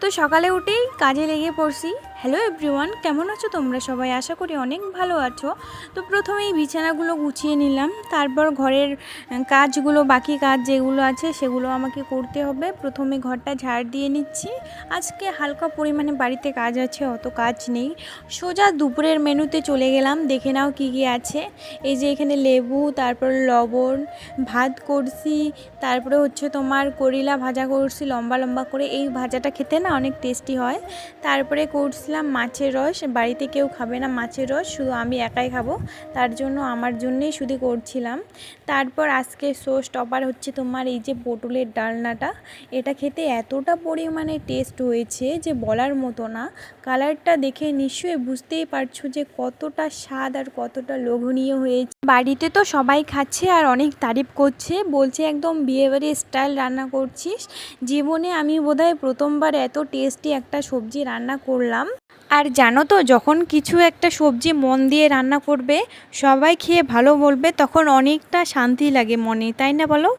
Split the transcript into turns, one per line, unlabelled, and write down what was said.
তো সকালে উঠেই কাজে লেগে পড়ছি। হ্যালো এভরিওয়ান, কেমন আছো তোমরা সবাই? আশা করি অনেক ভালো আছো। তো প্রথমেই বিছানাগুলো গুছিয়ে নিলাম, তারপর ঘরের কাজগুলো, বাকি কাজ যেগুলো আছে সেগুলো আমাকে করতে হবে। প্রথমে ঘরটা ঝাড় দিয়ে নিচ্ছি। আজকে হালকা পরিমাণে বাড়িতে কাজ আছে, অত কাজ নেই। সোজা দুপুরের মেনুতে চলে গেলাম, দেখে নাও কী কী আছে। এই যে এখানে লেবু, তারপর লবণ, ভাত করছি, তারপরে হচ্ছে তোমার করলা ভাজা করছি লম্বা লম্বা করে। এই ভাজাটা খেতে না অনেক টেস্টি হয়। তারপরে করছিলাম মাছের রস। বাড়িতে কেউ খাবে না মাছের রস, শুধু আমি একাই খাবো, তার জন্য আমার জন্যেই শুধু করছিলাম। তারপর আজকে শো স্টপার হচ্ছে তোমার এই যে পটলের ডালনাটা। এটা খেতে এতটা পরিমাণে টেস্ট হয়েছে যে বলার মতো না। কালারটা দেখে নিশ্চয়ই বুঝতেই পারছো যে কতটা স্বাদ আর কতটা লোভনীয় হয়েছে। বাড়িতে তো সবাই খাচ্ছে আর অনেক তারিফ করছে, বলছে একদম বিয়েবাড়ি স্টাইল রান্না করছিস। জীবনে আমি বোধহয় প্রথমবার এত টেস্টি একটা সবজি রান্না করলাম। আর জানো তো, যখন কিছু একটা সবজি মন দিয়ে রান্না করবে, সবাই খেয়ে ভালো বলবে, তখন অনেকটা শান্তি লাগে মনে, তাই না বলো?